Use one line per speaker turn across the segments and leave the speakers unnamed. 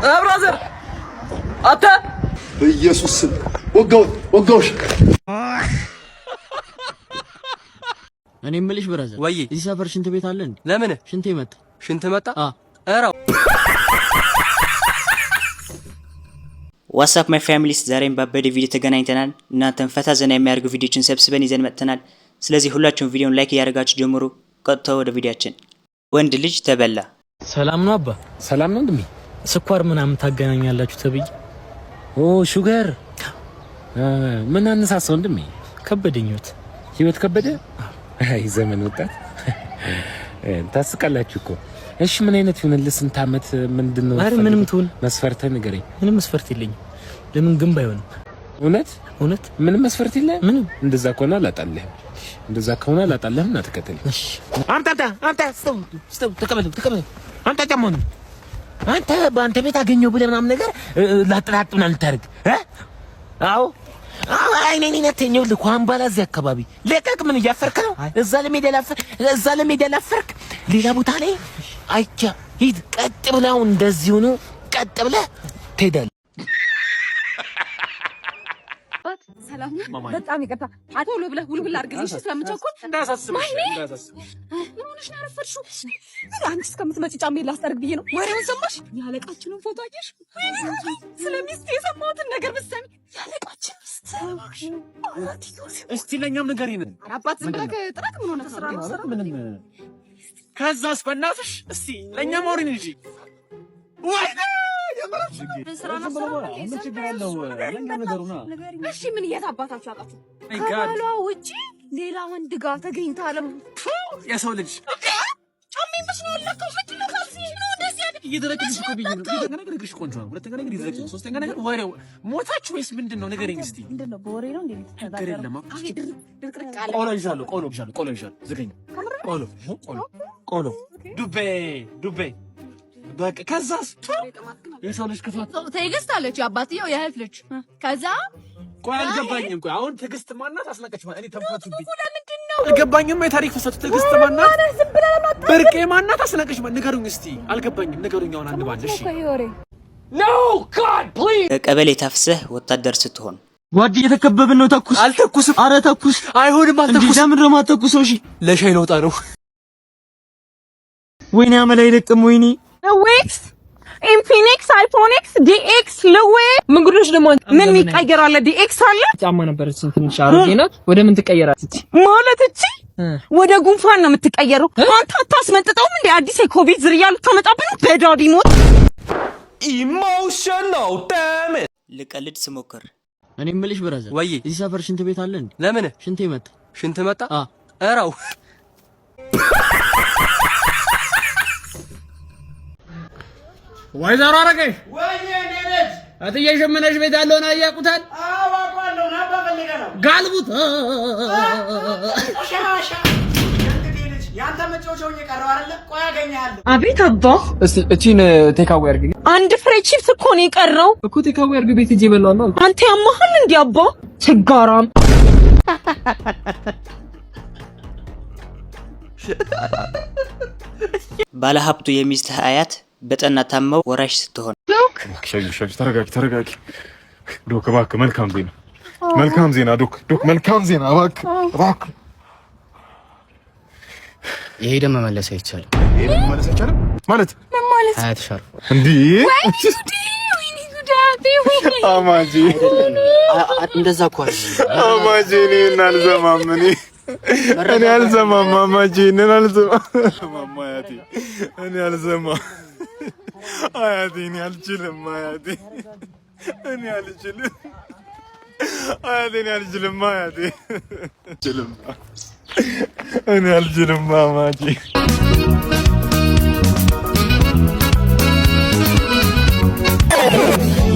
ብራዘር አታ
ኢየሱስ ወጋውሽ
እኔ የምልሽ ብራዘር
ወይ
እዚህ ሰፈር ሽንት ቤት አለ እንዴ?
ለምን ሽንት መጣ? አራው
ዋትስአፕ ማይ ፋሚሊስ ዛሬም ባበደ ቪዲዮ ተገናኝተናል። እናንተን ፈታ ዘና የሚያደርጉ ቪዲዮችን ሰብስበን ይዘን መጥተናል። ስለዚህ ሁላችሁም ቪዲዮን ላይክ ያደርጋችሁ ጀምሩ። ቀጥታ ወደ ቪዲዮአችን። ወንድ ልጅ ተበላ።
ሰላም ነው አባ?
ሰላም ነው ወንድሜ።
ስኳር ምናምን ታገናኛላችሁ ተብዬ።
ኦ ሹገር ምን አነሳሳው ወንድሜ?
ከበደኝት
ህይወት ከበደ። አይ ዘመን ወጣት ታስቃላችሁ እኮ። እሺ ምን አይነት ይሁንልህ? ስንት አመት ምንድነው?
አረ ምንም ትሁን
መስፈርት ንገረኝ።
ምንም መስፈርት የለኝም። ለምን ግን ባይሆን?
እውነት ምንም መስፈርት የለህም? ምንም። እንደዛ ከሆነ አላጣልህም። እና ተከተል።
እሺ
አንተ ስጠው ተቀበል። አንተ ጫማውን አንተ በአንተ ቤት አገኘው ብለህ ምናምን ነገር ላጥላጥ ምናምን ልታደርግ አዎ አይኔን ነተኛው ለኳምባላ እዚህ አካባቢ ለቀቅ። ምን እያፈርክ ነው? እዛ ለሜዳ ላፈርክ ሌላ ቦታ ላይ አይቻ ሂድ። ቀጥ ብለው እንደዚህ ሆኖ ቀጥ ብለህ ትሄዳለህ።
ሰላም በጣም ይቅርታ። ቶሎ ብለህ ውልውል አድርግልሽ ስለምቸኩል እንዳያሳስብሽ። ምንሽ ነው ያረፈድሽው? አንቺ እስከምትመጪ ጫሜ ላስጠርግ ብዬ ነው። ወሬውን ሰማሽ? ያለቃችንን ፎቶ አየሽ? ስለሚስቴ የሰማሁትን ነገር ብትሰሚ። ያለቃችን ሚስት
እስቲ ለኛም ነገር ይነን
አባት ዝም ብለህ ጥራት ምን ሆነ? ተሰራ ነው ምንም።
ከዛስ በእናትሽ እስቲ ለኛም አውሪን እንጂ ወይ
እሺ ምን እየታባታችሁ አጣችሁ? ከባሏ ውጪ ሌላ ወንድ ጋር ተገኝታ አለም
የሰው ልጅ
ጫሜ መስሎ ለካው ምንድነው? ካልሲ ነው እንደዚህ አይደል?
እየደረቅልሽ እኮ ብዬሽ ነው። እየደረቅልሽ ቆንጆ ነው። ሁለተኛ ነገር ይዘረቅልሽ፣ ሶስተኛ ነገር ወሬው ሞታችሁ ወይስ ምንድነው? ንገረኝ እስቲ።
ምንድነው? በወሬ ነው እንዴ?
ተዳደረ
ድርቅርቅ አለ።
ቆሎ ይሻሉ ዝገኝ ቆሎ ዱቤ በቃ ከዛስ የሰው ልጅ ክፋት
ትዕግስት አለች አባትየው የእህት ልጅ። ከዛ
ቆይ አልገባኝም። ቆይ አሁን ትዕግስት ማናት? አስናቀች ማለት እኔ ተንፈሱብኝ።
ለምንድን ነው
አልገባኝም። የታሪክ ፍሰቱ ትዕግስት ማናት? ብርቄ ማናት? አስናቀች ማለት ንገሩኝ እስቲ። አልገባኝም። ንገሩኝ አሁን አንድ ባንድ። እሺ ኖ ጋድ ፕሊዝ።
ቀበሌ ታፍሰህ ወታደር ስትሆን
ጓድ እየተከበብን ነው። ተኩስ።
አልተኩስም።
አረ ተኩስ።
አይሆንም። አልተኩስም።
ለምን ነው የማትተኩሰው? እሺ
ለሻይ ለውጣ ነው።
ወይኔ አመል አይደቅም። ወይኔ
ዌክስ ኢንፊኒክስ አይፎኒክስ ዲኤክስ ለዌ ምንጉዶች ደግሞ ምን ይቀየራል? ዲኤክስ አለ
ጫማ ነበረች ትንሽ አሮጌ ናት። ወደ ምን ትቀየራለች
ማለት እቺ ወደ ጉንፋን ነው የምትቀየረው። አንተ አታስመጥጠውም እንዴ? አዲስ የኮቪድ ዝርያ ልታመጣብን በዳዲ ሞት
ኢሞሽናል ዳም
ልቀልድ ስሞክር።
እኔ የምልሽ ብራዘር
ወይ
እዚህ ሰፈር ሽንት ቤት አለ እንዴ?
ለምን ሽንት መጣ? አራው
ወይዘሮ አረገሽ አትዬ ሸመነሽ ቤት ያለውን አያውቁታል?
አዎ አውቃለሁ። ናባ ፈልገህ ነው
ጋልቡት
ሻሻ ያንተ መጫወቻው እየቀረው አይደለ? ቆይ አገኘሃለሁ።
አቤት አባ።
እስቲ እቺን ቴካዌ አድርግኝ።
አንድ ፍሬ ቺፕስ እኮ ነው የቀረው
እኮ። ቴካዌ አድርግ ቤት ሂጅ በላው።
አንተ ያማሃል እንዴ አባ? ችጋራም
ባለሀብቱ የሚስትህ አያት በጠና ታመው ወራሽ ስትሆን።
ተረጋጊ ዶክ፣ እባክህ መልካም ዜና ዶክ፣ መልካም ዜና እባክህ።
የሄደ መመለስ አይቻልም
ማለት
አያትሽ አርፎ
እንዴ? አማጂ
እንደዛ እኮ
አማጂ እኔ አልሰማም አማጂ አልሰማም አያቴ እኔ አልሰማም አያቴ እኔ አልችልም አያቴ እኔ አልችልም አማጂ።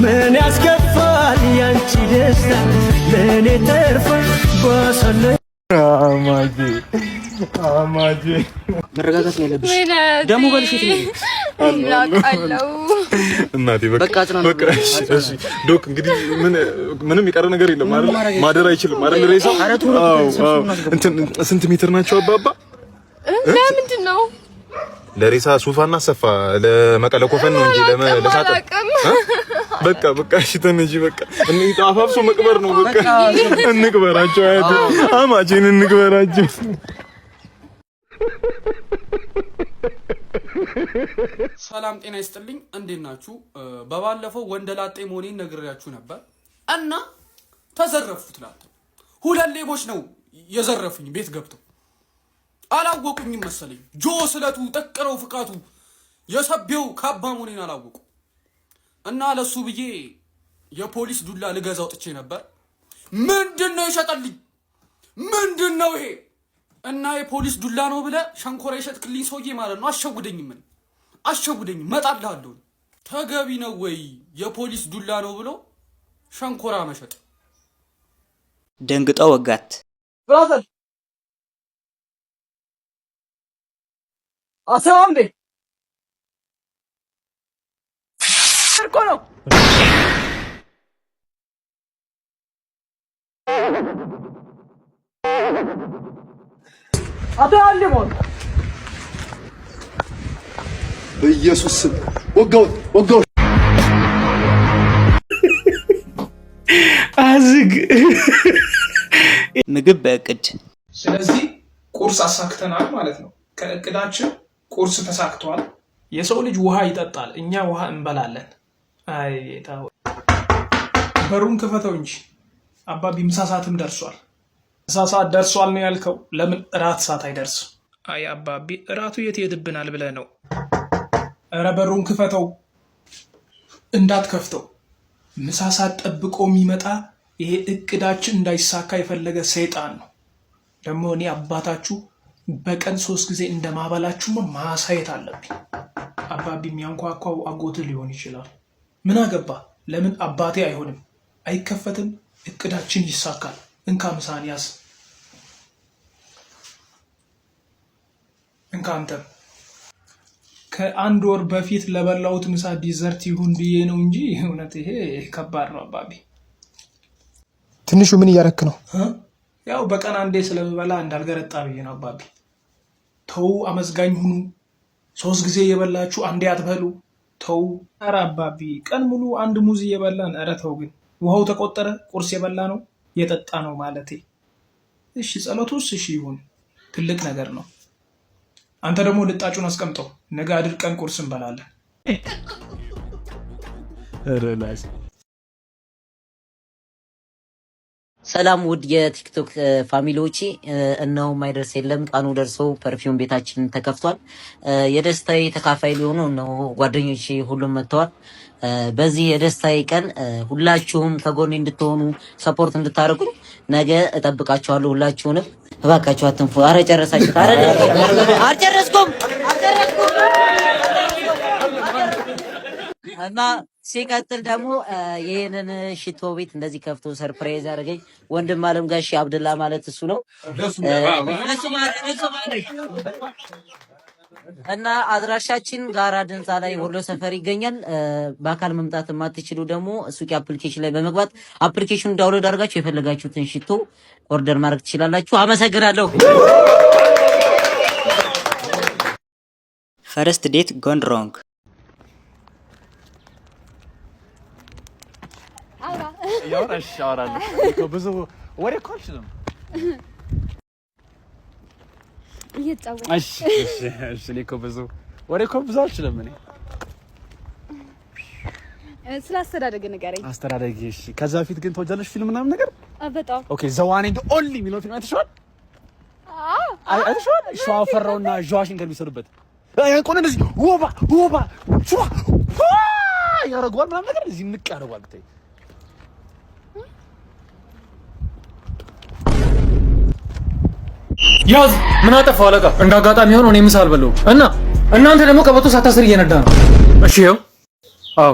ምን ያስከፋል ያንቺ ደስታ ለኔ ተርፎኝ ባሰለ
አማጂ
መረጋጋት ነው ያለብሽ። ደሞ በልሽት ነው
ያቃለው
እናቴ። በቃ እሺ ዶክ፣ እንግዲህ ምንም የቀረ ነገር የለም አይደል? ማደር አይችልም አይደል? ሬሳው እንትን ስንት ሜትር ናቸው አባባ?
ለምንድን ነው
ለሬሳ ሱፋና ሰፋ ለመቀለኮፈን ነው እንጂ ለሳጠ በቃ እሺ ተነጂ በቃ እኔ ጣፋፍሶ መቅበር ነው በቃ እንቅበራቸው አያት አማቼን እንቅበራቸው።
ሰላም ጤና ይስጥልኝ፣ እንዴት ናችሁ? በባለፈው ወንደላጤ መሆኔን ነግሬያችሁ ነበር እና ተዘረፉት ላተ ሁለት ሌቦች ነው የዘረፉኝ። ቤት ገብተው አላወቁኝም መሰለኝ። ጆ ስለቱ ጠቀረው ፍቃቱ የሰቤው ካባ መሆኔን አላወቁ እና ለሱ ብዬ የፖሊስ ዱላ ልገዛ ወጥቼ ነበር። ምንድነው ይሸጠልኝ? ምንድነው ይሄ? እና የፖሊስ ዱላ ነው ብለ ሸንኮራ ይሸጥክልኝ ሰውዬ ማለት ነው። አሸውደኝ መጣልሃለሁ። ተገቢ ነው ወይ የፖሊስ ዱላ ነው ብሎ ሸንኮራ መሸጥ?
ደንግጠው ወጋት።
ብራዘር አሰማም እንዴ እኮ ነው አታልሞን
በኢየሱስ ስም ወጋው
አዝግ
ምግብ በእቅድ።
ስለዚህ ቁርስ አሳክተናል ማለት ነው። ከእቅዳችን ቁርስ ተሳክቷል። የሰው ልጅ ውሃ ይጠጣል፣ እኛ ውሃ እንበላለን። አይ ታው በሩን ክፈተው እንጂ አባቢ ምሳ ሰዓትም ደርሷል። ምሳ ሰዓት ደርሷል ነው ያልከው? ለምን እራት ሰዓት አይደርስም? አይ አባቢ እራቱ የት ይሄድብናል ብለህ ነው? ኧረ በሩን ክፈተው። እንዳትከፍተው። ምሳ ሰዓት ጠብቆ የሚመጣ ይሄ እቅዳችን እንዳይሳካ የፈለገ ሰይጣን ነው። ደግሞ እኔ አባታችሁ በቀን 3 ጊዜ እንደማበላችሁ ማሳየት አለብኝ። አባቢ የሚያንኳኳው አጎት ሊሆን ይችላል። ምን አገባ? ለምን አባቴ አይሆንም? አይከፈትም። እቅዳችን ይሳካል። እንካ ምሳን ያዝ። እንካ አንተም። ከአንድ ወር በፊት ለበላሁት ምሳ ዲዘርት ይሁን ብዬ ነው እንጂ እውነት ይሄ ከባድ ነው አባቢ።
ትንሹ ምን እያረክ ነው?
ያው በቀን አንዴ ስለምበላ እንዳልገረጣ ብዬ ነው አባቢ። ተው አመዝጋኝ ሁኑ። 3 ጊዜ እየበላችሁ አንዴ አትበሉ። ተው። ኧረ አባቢ ቀን ሙሉ አንድ ሙዝ እየበላን። ኧረ ተው ግን። ውሃው ተቆጠረ? ቁርስ የበላ ነው የጠጣ ነው ማለቴ። እሺ ጸሎቱስ እሺ ይሁን፣ ትልቅ ነገር ነው። አንተ ደግሞ ልጣጩን አስቀምጠው፣ ነገ አድርቀን ቁርስ እንበላለን።
ሰላም ውድ የቲክቶክ ፋሚሊዎቼ፣ እነሆ ማይደርስ የለም ቀኑ ደርሶ ፐርፊውም ቤታችን ተከፍቷል። የደስታዬ ተካፋይ ሊሆኑ እነሆ ጓደኞቼ ሁሉም መጥተዋል። በዚህ የደስታዬ ቀን ሁላችሁም ከጎኔ እንድትሆኑ ሰፖርት እንድታደርጉኝ ነገ እጠብቃችኋለሁ። ሁላችሁንም እባካችሁ አትንፉ። አረ ጨረሳችሁት? አረ አልጨረስኩም። እና ሲቀጥል ደግሞ ይሄንን ሽቶ ቤት እንደዚህ ከፍቶ ሰርፕራይዝ አድርገኝ ወንድም አለም ጋሺ አብደላ ማለት እሱ ነው። እና አድራሻችን ጋራ ድንጻ ላይ ወሎ ሰፈር ይገኛል። በአካል መምጣት የማትችሉ ደግሞ ሱቂ አፕሊኬሽን ላይ በመግባት አፕሊኬሽኑን ዳውንሎድ አድርጋችሁ የፈለጋችሁትን ሽቶ ኦርደር ማድረግ ትችላላችሁ። አመሰግናለሁ።
ፈርስት ዴት ጎን ሮንግ።
ያወራሽ አወራለሁ እኮ ብዙ ወሬ እኮ አልችልም። እሺ እኔ እኮ ብዙ ወሬ እኮ ብዙ አልችልም። እኔ
ስለ አስተዳደግ ንገረኝ።
አስተዳደግ እሺ። ከዛ በፊት ግን ተወጃለሽ ፊልም ምናምን ነገር?
በጣም
ኦኬ። ዘ ዋን ኤንድ ኦንሊ የሚለው ፊልም አይተሽዋል? አይተሽዋል? ሸዋፈራውና ጆዋሽንግተን የሚሰሩበት ያንቆነ እንደዚህ ወባ ያረጋዋል ምናምን ነገር እዚህ ንቅ ያረጋዋል ብታይ።
ያዝ። ምን አጠፋው አለቃ? እንደ አጋጣሚ ሆኖ እኔ ምሳ አልበላሁም እና እናንተ ደግሞ ከበቶ ሳታስር እየነዳ ነው። እሺ ይኸው። አዎ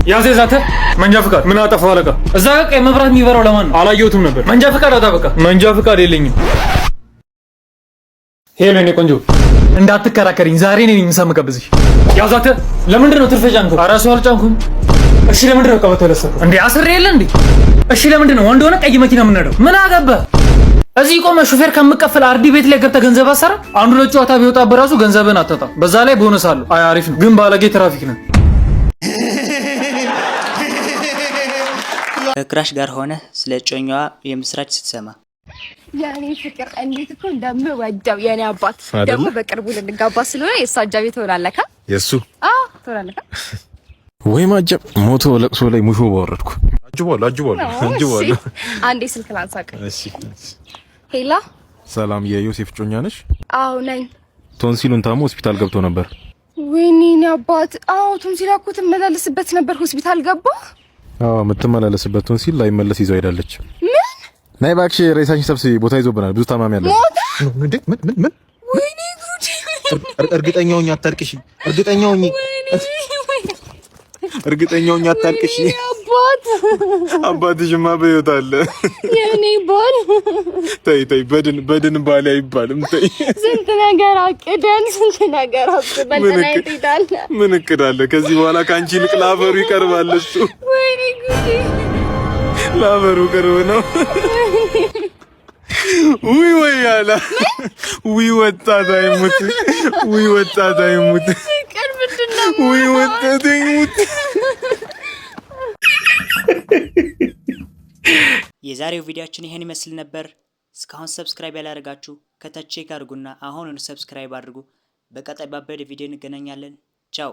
ያዝ። የዛተ መንጃ ፍቃድ። ምን አጠፋው አለቃ? እዛ ጋር ቀይ መብራት የሚበራው ለማን ነው? አላየሁትም ነበር። መንጃ ፍቃድ አውጣ። በቃ መንጃ ፍቃድ የለኝም። ሄሎ የኔ ቆንጆ እንዳትከራከሪኝ፣ ዛሬ እኔ ነኝ ምሳ የምጋብዝሽ። ያዛተ ለምንድን ነው ትርፍ ጫንኩ? ኧረ ሰው አልጫንኩም። እሺ ለምንድን ነው ቀበቶ የለሰኩት? እንዴ አስሬ የለ እንዴ? እሺ ለምንድን ነው ወንድ ሆነ ቀይ መኪና የምንነዳው? ምን አገባህ? እዚህ ቆመ ሹፌር ከምቀፈል አርዲ ቤት ላይ ገብተህ ገንዘብ አሰራ። አንዱ ለጨዋታ ቢወጣ በራሱ ገንዘብን አጣጣ። በዛ ላይ ቦነስ አለው። አይ አሪፍ ነው፣ ግን ባለጌ ትራፊክ ነው።
ከክራሽ ጋር ሆነ ስለ ጮኛዋ የምስራች ስትሰማ
ያኔ ፍቅር እንዴት እኮ እንደምወደው የኔ አባት ደግሞ በቅርቡ ልንጋባ ስለሆነ የእሱ አጃቢ ትሆናለህ። የሱ ትሆናለህ
ወይ ማጀብ ሞቶ ለቅሶ ላይ ሙሾ ባወረድኩ። አጅቧል።
አንዴ ስልክ ላንሳቅ። እሺ ሄላ፣
ሰላም የዮሴፍ ጮኛ ነሽ?
አዎ ነኝ።
ቶንሲሉን ታሞ ሆስፒታል ገብቶ ነበር።
ወይኔ የኔ አባት። አዎ ቶንሲል እኮ ትመላለስበት ነበር፣ ሆስፒታል ገባ።
አዎ የምትመላለስበት ቶንሲል ላይ መለስ ይዘው ሄዳለች። ናይ እባክሽ ሬሳሽን ሰብስቢ፣ ቦታ ይዞብናል፣ ብዙ ታማሚ አለ። ምን?
ወይኔ ጉድ!
እርግጠኛ ሆኜ አታልቅሽ። እርግጠኛ ሆኜ አታልቅሽ። አባትሽማ በሕይወት አለ።
የኔ ባል
ተይ፣ በድን ባል አይባልም። ተይ፣
ስንት ነገር አቅደን ስንት ነገር አስበን እንሄዳለን።
ምን እቅድ አለ? ከዚህ በኋላ ካንቺ ይልቅ ላፈሩ ይቀርባል እሱ።
ወይኔ ጉድ!
ላፈሩ ቅርብ ነው። ወይ ያላ ወጣት አይሙት። ወጣት አይሙት።
የዛሬው ቪዲዮአችን ይሄን ይመስል ነበር። እስካሁን ሰብስክራይብ ያላደረጋችሁ ከታች ቼክ አድርጉና አሁኑን ሰብስክራይብ አድርጉ። በቀጣይ ባበደ ቪዲዮ እንገናኛለን። ቻው